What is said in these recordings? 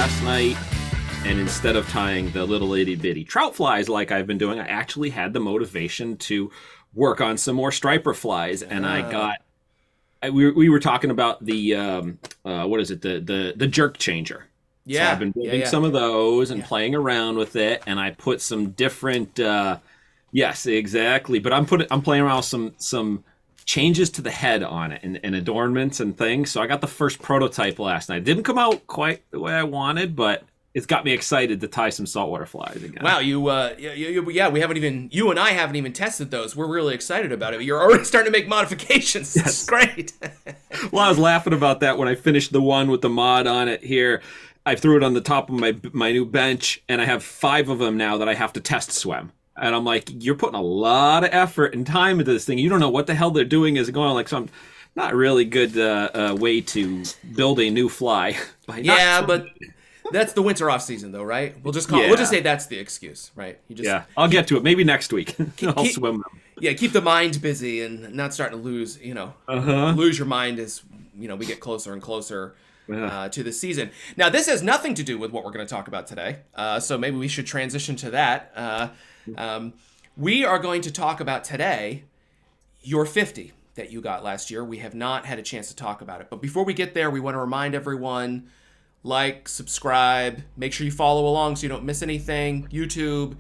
last night, and instead of tying the little itty bitty trout flies like I've been doing, I actually had the motivation to work on some more striper flies. And we were talking about the what is it, the jerk changer. Yeah, so I've been building some of those and playing around with it, and I put some different yes, exactly, but I'm playing around with some changes to the head on it and adornments and things. So I got the first prototype last night. It didn't come out quite the way I wanted, but it's got me excited to tie some saltwater flies again. Wow, you and I haven't even tested those. We're really excited about it. You're already starting to make modifications. Yes. That's great. Well, I was laughing about that when I finished the one with the mod on it here. I threw it on the top of my new bench, and I have 5 of them now that I have to test swim. And I'm like, you're putting a lot of effort and time into this thing. You don't know what the hell they're doing is going on. Like some not really good way to build a new fly. But that's the winter off season, though, right? We'll just say that's the excuse, right? I'll get to it. Maybe next week. I'll swim them. Yeah, keep the mind busy and not starting to lose your mind as we get closer and closer to the season. Now, this has nothing to do with what we're going to talk about today, so maybe we should transition to that. We are going to talk about today your 50 that you got last year. We have not had a chance to talk about it. But before we get there, we want to remind everyone, like, subscribe, make sure you follow along so you don't miss anything. YouTube,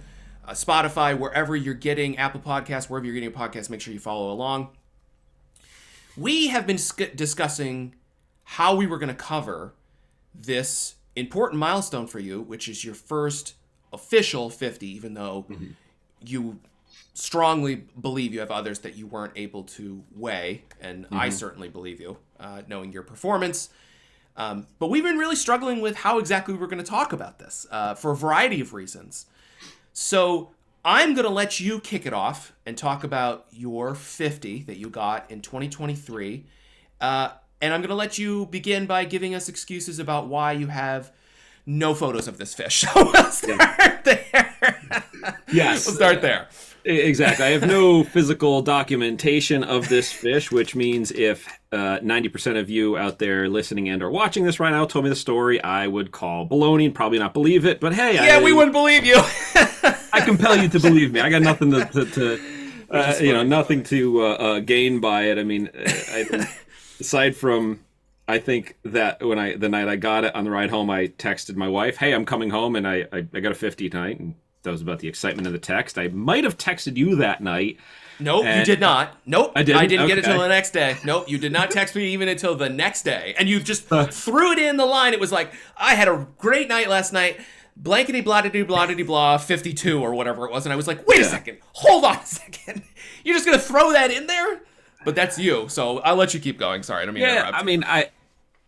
Spotify, wherever you're getting Apple Podcasts, wherever you're getting a podcast, make sure you follow along. We have been discussing how we were going to cover this important milestone for you, which is your first official 50, even though you strongly believe you have others that you weren't able to weigh, and I certainly believe you, knowing your performance. But we've been really struggling with how exactly we're going to talk about this for a variety of reasons. So I'm going to let you kick it off and talk about your 50 that you got in 2023. And I'm going to let you begin by giving us excuses about why you have no photos of this fish. So we'll start there. Yes. We'll start there. Exactly. I have no physical documentation of this fish, which means if 90% of you out there listening and or watching this right now told me the story, I would call baloney and probably not believe it. But hey, we wouldn't believe you. I compel you to believe me. I got nothing nothing to gain by it. I mean, aside from, I think that the night I got it on the ride home, I texted my wife, "Hey, I'm coming home, and I got a 50 tonight." And that was about the excitement of the text. I might have texted you that night. Nope, you did not. Nope, I didn't get it till the next day. Nope, you did not text me even until the next day. And you just threw it in the line. It was like, I had a great night last night, blankety blah 52 or whatever it was. And I was like, wait a second, hold on a second. You're just going to throw that in there? But that's you, so I'll let you keep going. Sorry, I don't mean to interrupt. I mean,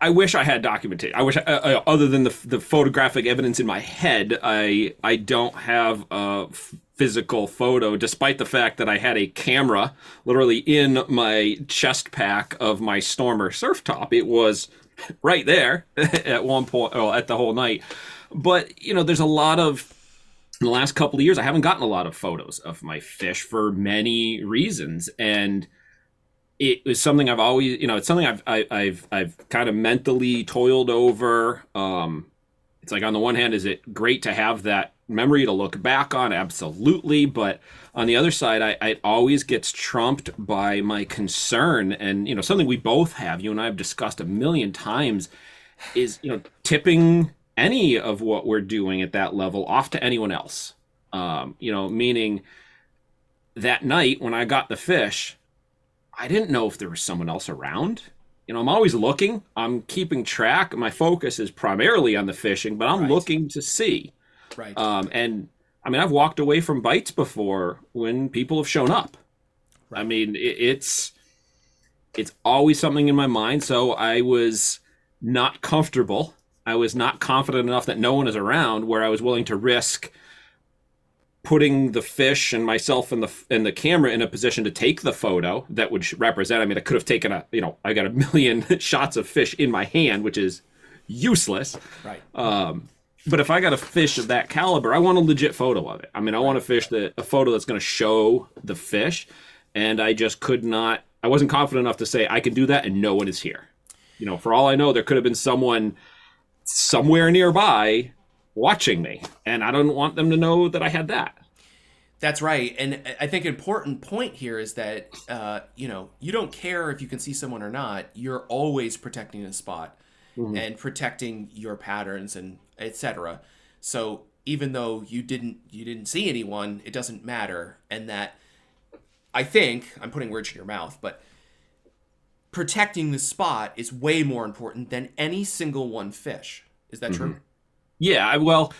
I wish I had documentation. I wish, other than the photographic evidence in my head, I don't have a physical photo, despite the fact that I had a camera literally in my chest pack of my Stormer surf top. It was right there at one point, at the whole night. But, there's a lot of, in the last couple of years, I haven't gotten a lot of photos of my fish for many reasons. And it was something I've always, it's something I've kind of mentally toiled over. It's like, on the one hand, is it great to have that memory to look back on? Absolutely. But on the other side, it always gets trumped by my concern. And, something we both have, you and I have discussed a million times, is, tipping any of what we're doing at that level off to anyone else. Meaning that night when I got the fish, I didn't know if there was someone else around. I'm always looking. I'm keeping track. My focus is primarily on the fishing, but I'm looking to see. Right. And I mean, I've walked away from bites before when people have shown up. Right. I mean, it's always something in my mind. So I was not comfortable. I was not confident enough that no one is around where I was willing to risk putting the fish and myself and the camera in a position to take the photo that would represent. I mean, I could have taken I got a million shots of fish in my hand, which is useless. Right. But if I got a fish of that caliber, I want a legit photo of it. I mean, I want a photo that's going to show the fish, and I just could not. I wasn't confident enough to say I can do that, and no one is here. For all I know, there could have been someone somewhere nearby watching me, and I don't want them to know that I had that. That's right. And I think an important point here is that, you don't care if you can see someone or not. You're always protecting the spot and protecting your patterns and etc. So even though you didn't see anyone, it doesn't matter. And that, I think, I'm putting words in your mouth, but protecting the spot is way more important than any single one fish. Is that true? Yeah, well,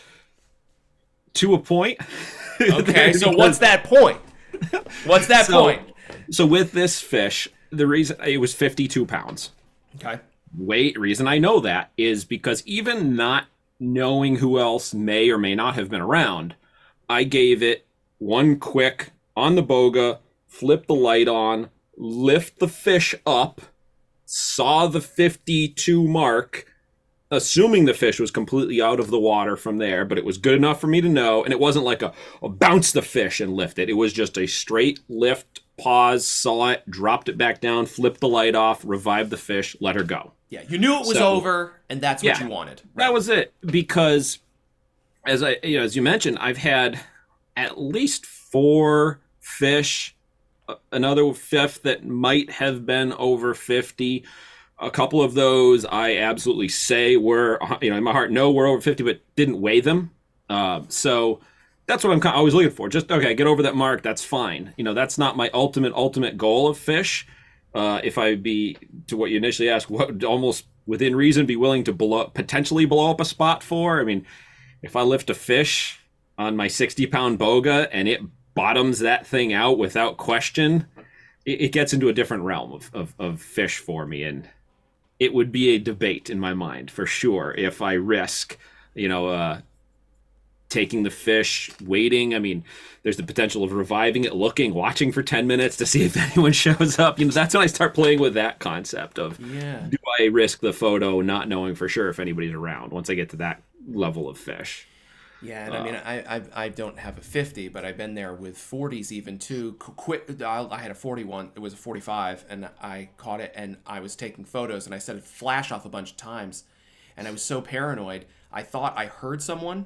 to a point. Okay, so what's that point? What's that point? So with this fish, the reason it was 52 pounds. Okay. Reason I know that is because even not knowing who else may or may not have been around, I gave it one quick on the boga, flip the light on, lift the fish up, saw the 52 mark, assuming the fish was completely out of the water from there, but it was good enough for me to know, and it wasn't like a bounce the fish and lift it. It was just a straight lift, pause, saw it, dropped it back down, flipped the light off, revived the fish, let her go. Yeah, you knew it was over, and that's what you wanted. Right? That was it, because as you mentioned, I've had at least 4 fish, another fifth that might have been over 50. A couple of those I absolutely say were, in my heart, no, we're over 50, but didn't weigh them. So that's what I'm always looking for. Just, okay, get over that mark. That's fine. That's not my ultimate goal of fish. If I be, to what you initially asked, what would almost within reason be willing to potentially blow up a spot for? I mean, if I lift a fish on my 60-pound boga and it bottoms that thing out without question, it gets into a different realm of fish for me. And it would be a debate in my mind for sure if I risk, taking the fish, waiting. I mean, there's the potential of reviving it, watching for 10 minutes to see if anyone shows up. That's when I start playing with that concept of, do I risk the photo not knowing for sure if anybody's around once I get to that level of fish? Yeah, and I mean, I don't have a 50, but I've been there with 40s even too. I had a 41. It was a 45, and I caught it, and I was taking photos, and I set a flash off a bunch of times, and I was so paranoid. I thought I heard someone,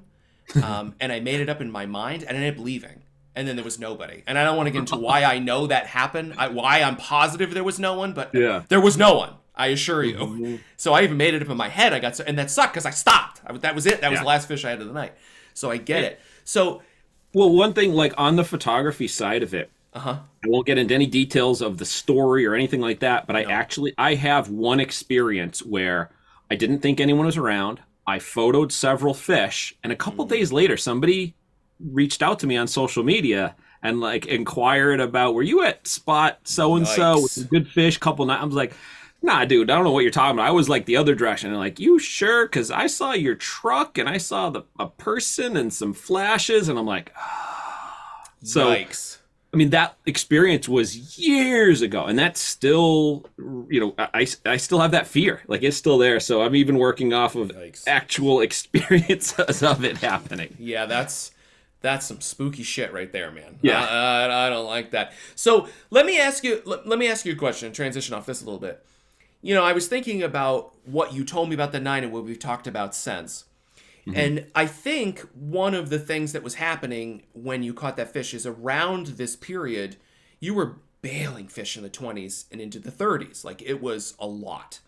and I made it up in my mind, and I ended up leaving, and then there was nobody. And I don't want to get into why I know that happened, why I'm positive there was no one, but there was no one. I assure you. Mm-hmm. So I even made it up in my head. And that sucked because I stopped. That was it. That was the last fish I had of the night. So I get it. So, well, one thing, like on the photography side of it, I won't get into any details of the story or anything like that, but I have one experience where I didn't think anyone was around. I photoed several fish, and a couple days later, somebody reached out to me on social media and inquired about, were you at spot so-and-so with a good fish couple nights? I was like, nah, dude, I don't know what you're talking about. I was the other direction. And you sure? Because I saw your truck and I saw a person and some flashes. And I'm like, So, yikes. I mean, that experience was years ago. And that's still, I still have that fear. It's still there. So I'm even working off of actual experiences of it happening. Yeah, that's some spooky shit right there, man. Yeah. I don't like that. So let me ask you a question and transition off this a little bit. I was thinking about what you told me about the 9 and what we've talked about since. Mm-hmm. And I think one of the things that was happening when you caught that fish is around this period, you were bailing fish in the 20s and into the 30s. It was a lot.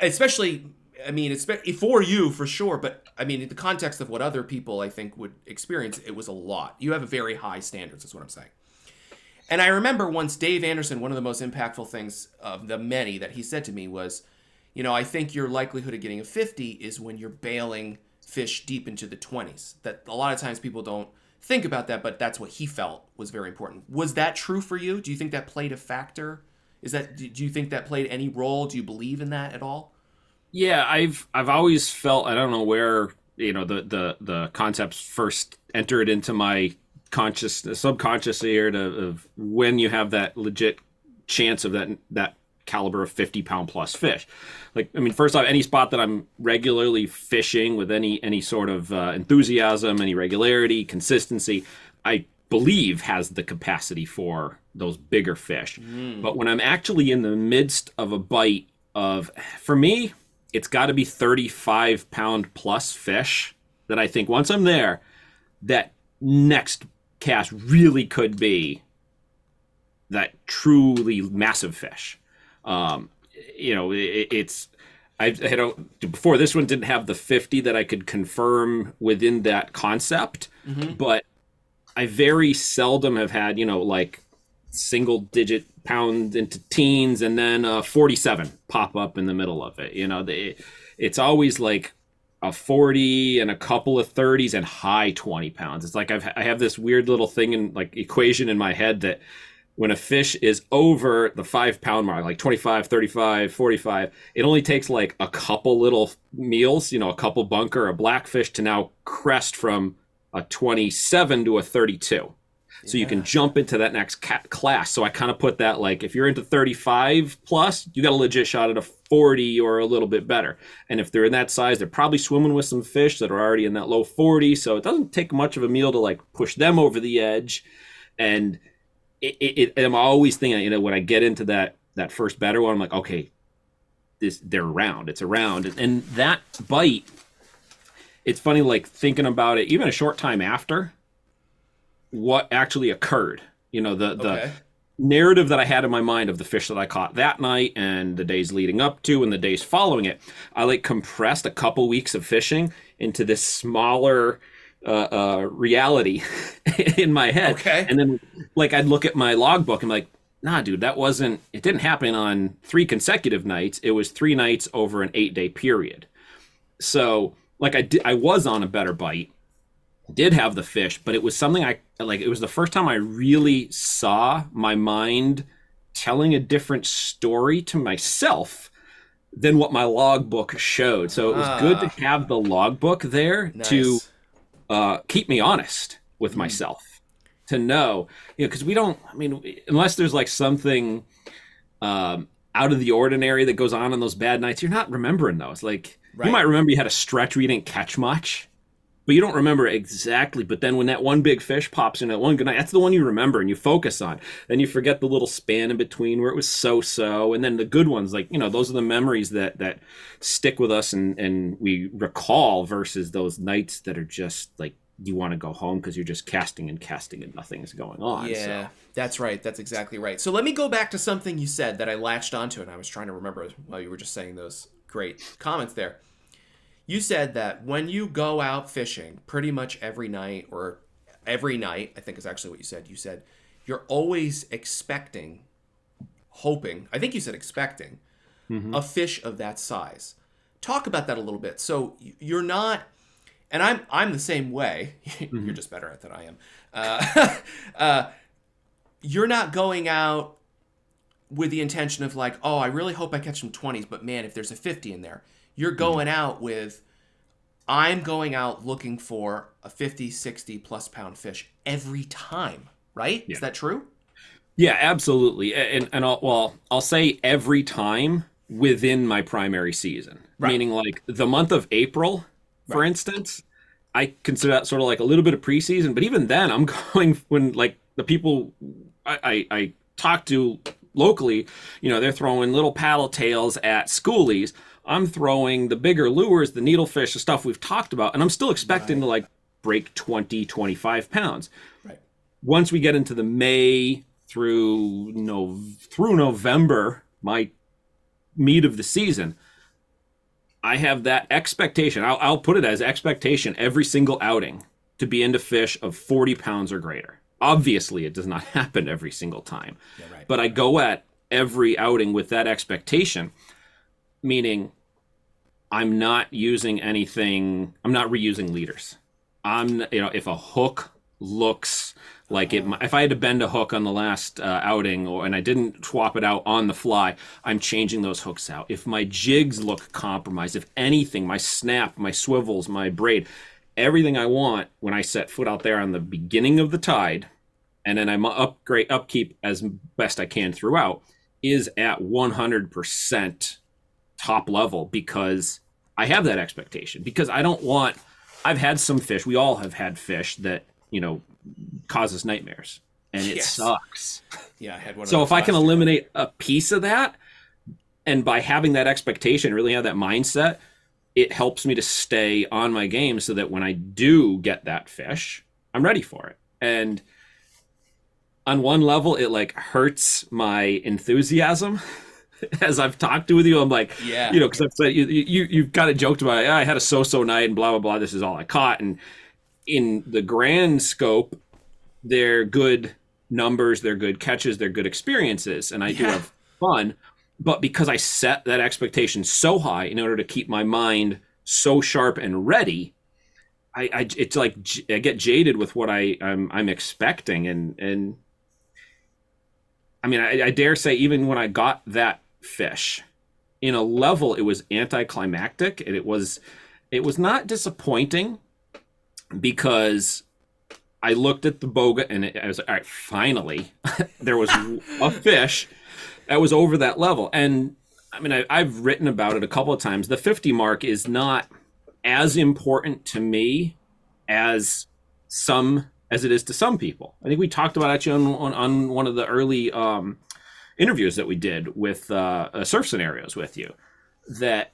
Especially, I mean, for you, for sure. But, I mean, in the context of what other people, I think, would experience, it was a lot. You have a very high standards, is what I'm saying. And I remember once Dave Anderson, one of the most impactful things of the many that he said to me was, I think your likelihood of getting a 50 is when you're bailing fish deep into the 20s. That a lot of times people don't think about that, but that's what he felt was very important. Was that true for you? Do you think that played a factor? Do you think that played any role? Do you believe in that at all? Yeah, I've always felt, I don't know where, the concepts first entered into my subconscious here of when you have that legit chance of that caliber of 50-pound plus fish. First off, any spot that I'm regularly fishing with any sort of enthusiasm, any regularity, consistency, I believe has the capacity for those bigger fish. But when I'm actually in the midst of a bite for me, it's got to be 35-pound plus fish that I think once I'm there, that next cast really could be that truly massive fish. It's I had before this one didn't have the 50 that I could confirm within that concept, but I very seldom have had, like single digit pound into teens and then 47 pop up in the middle of it. It's always like a 40 and a couple of 30s and high 20 pounds. It's like I have this weird little thing in like equation in my head that when a fish is over the 5 pound mark, like 25, 35, 45, it only takes like a couple little meals, a couple bunker, a blackfish to now crest from a 27 to a 32. So you can jump into that next class. So I kind of put that like, if you're into 35 plus, you got a legit shot at a 40 or a little bit better. And if they're in that size, they're probably swimming with some fish that are already in that low 40. So it doesn't take much of a meal to like push them over the edge. And I'm always thinking, when I get into that first better one, I'm like, okay, they're around. It's around. And that bite, it's funny, like thinking about it, even a short time after what actually occurred, the narrative that I had in my mind of the fish that I caught that night and the days leading up to and the days following it, I like compressed a couple weeks of fishing into this smaller reality in my head. Okay. And then like I'd look at my logbook and like, nah, dude, it didn't happen on 3 consecutive nights. It was 3 nights over an 8-day period. So like I was on a better bite, did have the fish, but it was something it was the first time I really saw my mind telling a different story to myself than what my logbook showed. So it was good to have the logbook there to keep me honest with myself, to know, because unless there's like something out of the ordinary that goes on those bad nights, you're not remembering those. Like you might remember you had a stretch where you didn't catch much, but you don't remember exactly. But then when that one big fish pops in at one good night, that's the one you remember and you focus on. Then you forget the little span in between where it was so-so. And then the good ones, like, those are the memories that stick with us and we recall versus those nights that are just like, you want to go home because you're just casting and nothing is going on. Yeah, so. That's right. That's exactly right. So let me go back to something you said that I latched onto, and I was trying to remember while you were just saying those great comments there. You said that when you go out fishing pretty much every night, I think is actually what you said. You said you're always hoping, I think you said expecting, a fish of that size. Talk about that a little bit. So you're not, and I'm the same way. You're just better at it than I am. You're not going out with the intention of like, oh, I really hope I catch some 20s, but man, if there's a 50 in there. You're going out with, I'm going out looking for a 50, 60 plus pound fish every time, right? Yeah. Is that true? Yeah, absolutely. And I'll say every time within my primary season, meaning like the month of April, for instance, I consider that sort of like a little bit of preseason, but even then I'm going when like the people I talk to locally, they're throwing little paddle tails at schoolies. I'm throwing the bigger lures, the needlefish, the stuff we've talked about, and I'm still expecting to like break 20, 25 pounds. Right. Once we get into the May through November, my meat of the season, I have that expectation. I'll put it as expectation every single outing to be into fish of 40 pounds or greater. Obviously, it does not happen every single time. Yeah, right. But I go at every outing with that expectation, meaning I'm not using anything. I'm not reusing leaders. If a hook looks like it, if I had to bend a hook on the last outing and I didn't swap it out on the fly, I'm changing those hooks out. If my jigs look compromised, if anything, my snap, my swivels, my braid, everything I want when I set foot out there on the beginning of the tide, and then I'm upkeep as best I can throughout, is at 100% top level, because I have that expectation, because I don't want, I've had some fish, we all have had fish that, cause us nightmares, and it sucks. Yeah, I had one. So if I can eliminate a piece of that, And by having that expectation, really have that mindset, it helps me to stay on my game so that when I do get that fish, I'm ready for it. And on one level, it like hurts my enthusiasm. As I've talked with you, I'm like, Yeah. you know, because I've said you've kind of joked about, I had a so-so night and blah, blah, blah. This is all I caught. And in the grand scope, they're good numbers, they're good catches, they're good experiences. And I do have fun. But because I set that expectation so high in order to keep my mind so sharp and ready, it's like I get jaded with what I'm expecting. And I mean, I dare say even when I got that fish, in a level, it was anticlimactic, and it was not disappointing, because I looked at the boga and I was like, all right, finally, there was a fish that was over that level. And I mean, I've written about it a couple of times. The 50 mark is not as important to me as it is to some people. I think we talked about actually on one of the early interviews that we did with surf scenarios with you, that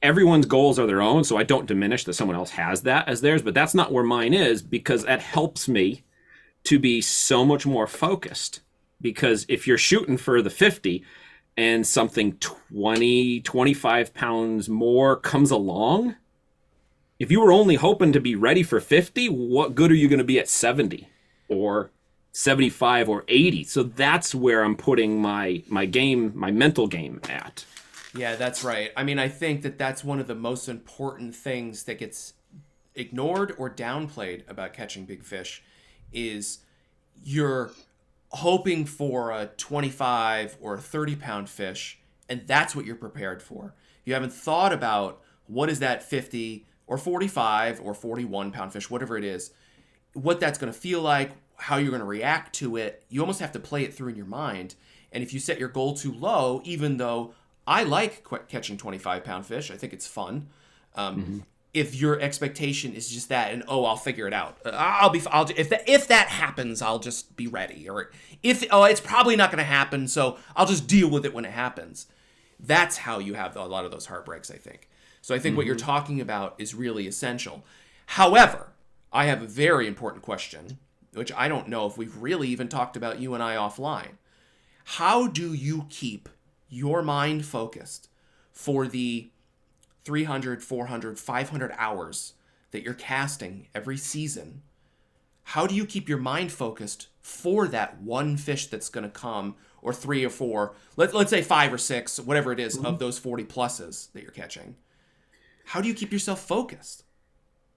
everyone's goals are their own. So I don't diminish that someone else has that as theirs, but that's not where mine is, because that helps me to be so much more focused. Because if you're shooting for the 50 and something 20, 25 pounds more comes along, if you were only hoping to be ready for 50, what good are you going to be at 70 or 75 or 80? So that's where I'm putting my game, my mental game at. Yeah, that's right. I mean, I think that that's one of the most important things that gets ignored or downplayed about catching big fish is you're hoping for a 25 or 30-pound fish, and that's what you're prepared for. You haven't thought about what is that 50 or 45 or 41-pound fish, whatever it is, what that's going to feel like, how you're going to react to it. You almost have to play it through in your mind. And if you set your goal too low, even though I like catching 25-pound fish, I think it's fun. If your expectation is just that, and I'll figure it out. If that happens, I'll just be ready. Or it's probably not going to happen, so I'll just deal with it when it happens. That's how you have a lot of those heartbreaks, I think. So I think what you're talking about is really essential. However, I have a very important question, which I don't know if we've really even talked about, you and I, offline. How do you keep your mind focused for the 300, 400, 500 hours that you're casting every season? How do you keep your mind focused for that one fish that's going to come, or 3 or 4, let's say 5 or 6, whatever it is, of those 40 pluses that you're catching? How do you keep yourself focused?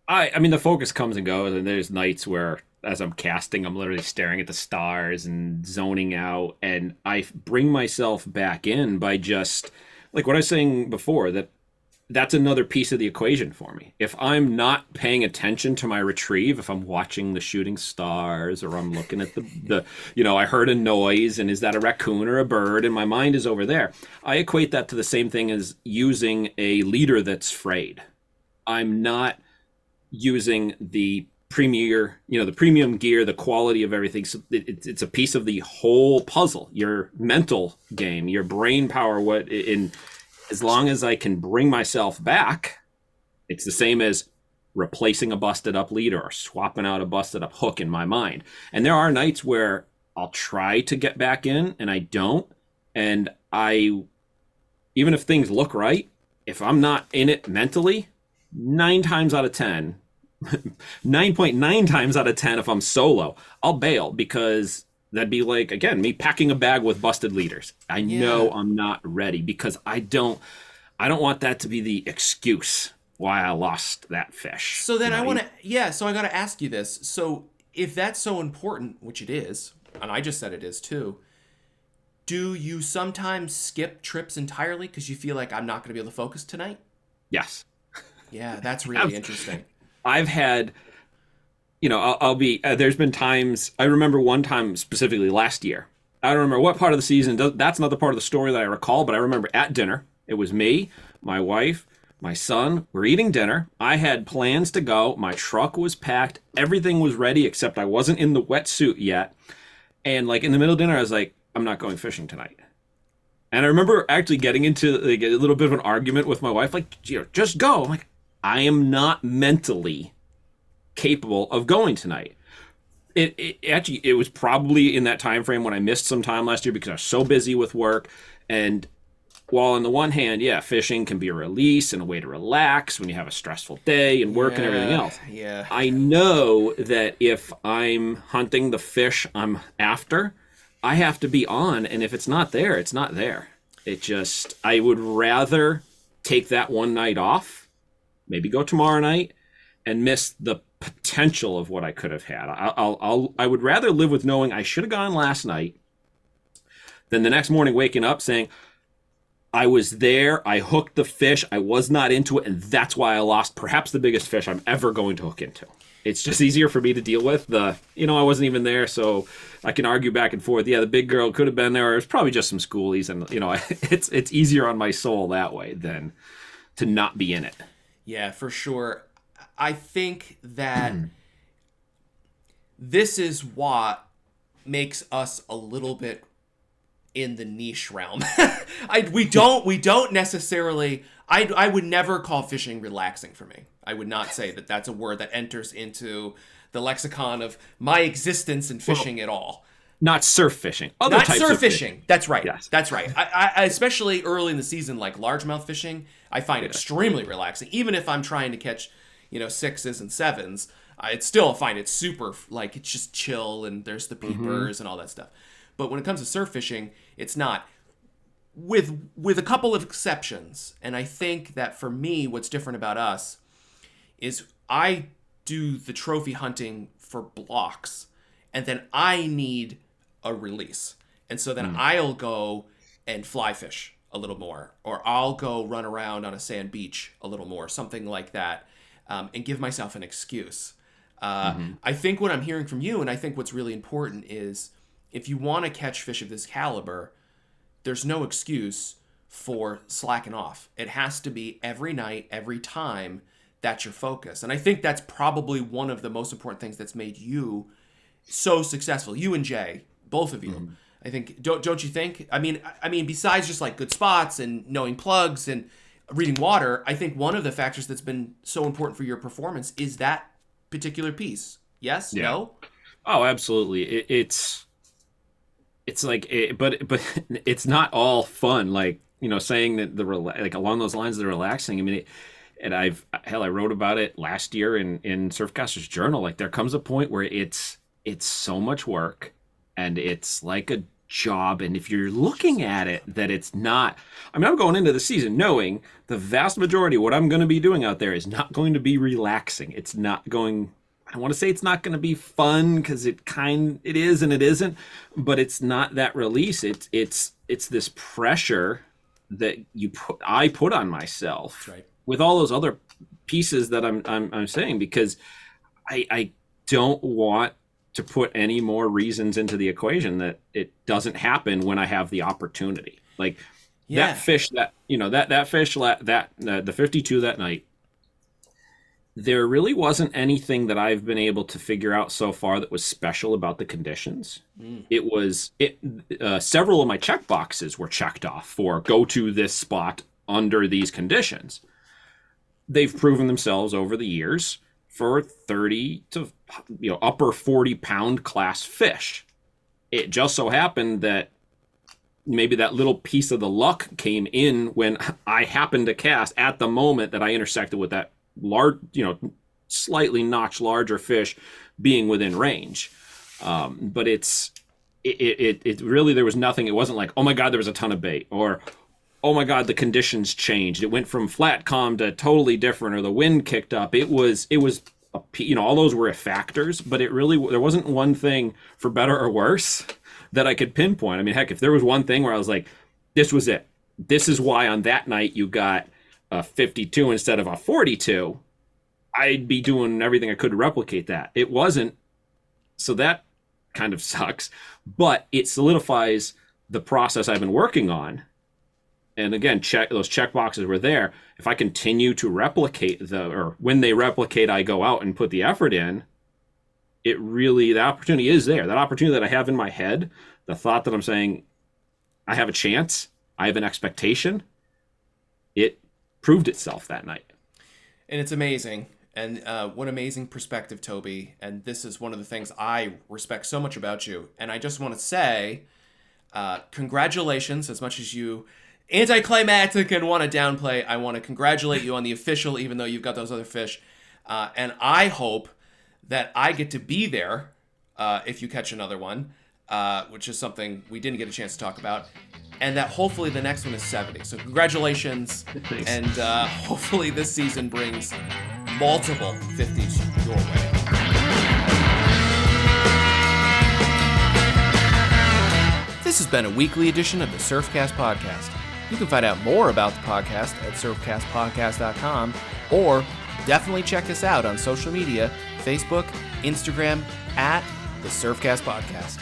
I mean, the focus comes and goes, and there's nights where, as I'm casting, I'm literally staring at the stars and zoning out, and I bring myself back in by just, like what I was saying before, that's another piece of the equation for me. If I'm not paying attention to my retrieve, if I'm watching the shooting stars, or I'm looking at the I heard a noise, and is that a raccoon or a bird, and my mind is over there, I equate that to the same thing as using a leader that's frayed. I'm not using the the premium gear, the quality of everything. So it's a piece of the whole puzzle. Your mental game, your brain power, as long as I can bring myself back, it's the same as replacing a busted up leader or swapping out a busted up hook in my mind. And there are nights where I'll try to get back in and I don't. And even if things look right, if I'm not in it mentally, 9 times out of 10, 9.9 times out of 10, if I'm solo, I'll bail, because that'd be like, again, me packing a bag with busted leaders. I know I'm not ready, because I don't want that to be the excuse why I lost that fish. So then so I got to ask you this. So if that's so important, which it is, and I just said it is too, do you sometimes skip trips entirely because you feel like I'm not going to be able to focus tonight? Yes. Yeah, that's really interesting. I've had, I'll be, there's been times, I remember one time specifically last year. I don't remember what part of the season, that's not the part of the story that I recall, but I remember at dinner, it was me, my wife, my son, we're eating dinner. I had plans to go. My truck was packed. Everything was ready, except I wasn't in the wetsuit yet. And like in the middle of dinner, I was like, I'm not going fishing tonight. And I remember actually getting into like a little bit of an argument with my wife, like, just go. I'm like, I am not mentally capable of going tonight. It was probably in that time frame when I missed some time last year because I was so busy with work. And while on the one hand, yeah, fishing can be a release and a way to relax when you have a stressful day and work and everything else. Yeah. I know that if I'm hunting the fish I'm after, I have to be on, and if it's not there, it's not there. I would rather take that one night off, maybe go tomorrow night, and miss the potential of what I could have had. I would rather live with knowing I should have gone last night than the next morning waking up saying, I was there, I hooked the fish, I was not into it, and that's why I lost perhaps the biggest fish I'm ever going to hook into. It's just easier for me to deal with. I wasn't even there, so I can argue back and forth. Yeah, the big girl could have been there, or it's probably just some schoolies, and it's easier on my soul that way than to not be in it. Yeah, for sure. I think that this is what makes us a little bit in the niche realm. We don't necessarily. I would never call fishing relaxing for me. I would not say that that's a word that enters into the lexicon of my existence in fishing at all. Not surf fishing. Not surf fishing. That's right. Yes. That's right. I especially early in the season, like largemouth fishing, I find extremely relaxing. Even if I'm trying to catch, 6s and 7s, I still find it super, like, it's just chill and there's the peepers and all that stuff. But when it comes to surf fishing, it's not. With a couple of exceptions, and I think that for me, what's different about us is I do the trophy hunting for blocks, and then I need a release. And so then I'll go and fly fish a little more, or I'll go run around on a sand beach a little more, something like that, and give myself an excuse. I think what I'm hearing from you, and I think what's really important is if you want to catch fish of this caliber, there's no excuse for slacking off. It has to be every night, every time, that's your focus. And I think that's probably one of the most important things that's made you so successful. You and Jay, both of you. I think, don't you think? I mean, besides just like good spots and knowing plugs and reading water, I think one of the factors that's been so important for your performance is that particular piece. Yes? Yeah. No? Oh, absolutely. It's like, but it's not all fun. Like, saying that like along those lines, the relaxing. I mean, I wrote about it last year in Surfcaster's Journal. Like, there comes a point where it's so much work, and it's like a job. And if you're looking at it that it's not, I mean, I'm going into the season knowing the vast majority of what I'm going to be doing out there is not going to be relaxing. It's not going. I want to say it's not going to be fun because it is and it isn't, but it's not that release. It's this pressure that I put on myself. That's right. With all those other pieces that I'm saying, because I don't want to put any more reasons into the equation that it doesn't happen when I have the opportunity. Like that fish that the 52 that night. There really wasn't anything that I've been able to figure out so far that was special about the conditions. Several of my check boxes were checked off for go to this spot under these conditions. They've proven themselves over the years for 30 to upper 40-pound class fish. It just so happened that maybe that little piece of the luck came in when I happened to cast at the moment that I intersected with that large, slightly notched larger fish being within range. But it really, there was nothing. It wasn't like, oh my God, there was a ton of bait, or oh my God, the conditions changed. It went from flat calm to totally different, or the wind kicked up. It was all those were factors, but there wasn't one thing, for better or worse, that I could pinpoint. I mean, heck, if there was one thing where I was like, this was it. This is why on that night you got a 52 instead of a 42, I'd be doing everything I could to replicate that. It wasn't, so that kind of sucks, but it solidifies the process I've been working on. And again, those check boxes were there. If I continue to replicate or when they replicate, I go out and put the effort in, the opportunity is there. That opportunity that I have in my head, the thought that I'm saying, I have a chance, I have an expectation. It proved itself that night. And it's amazing. And what amazing perspective, Toby. And this is one of the things I respect so much about you. And I just want to say, congratulations, as much as you anticlimactic and want to downplay, I want to congratulate you on the official, even though you've got those other fish. And I hope that I get to be there if you catch another one, which is something we didn't get a chance to talk about. And that hopefully the next one is 70. So congratulations. Thanks. And hopefully this season brings multiple 50s your way. This has been a weekly edition of the Surfcast Podcast. You can find out more about the podcast at surfcastpodcast.com, or definitely check us out on social media, Facebook, Instagram, at the Surfcast Podcast.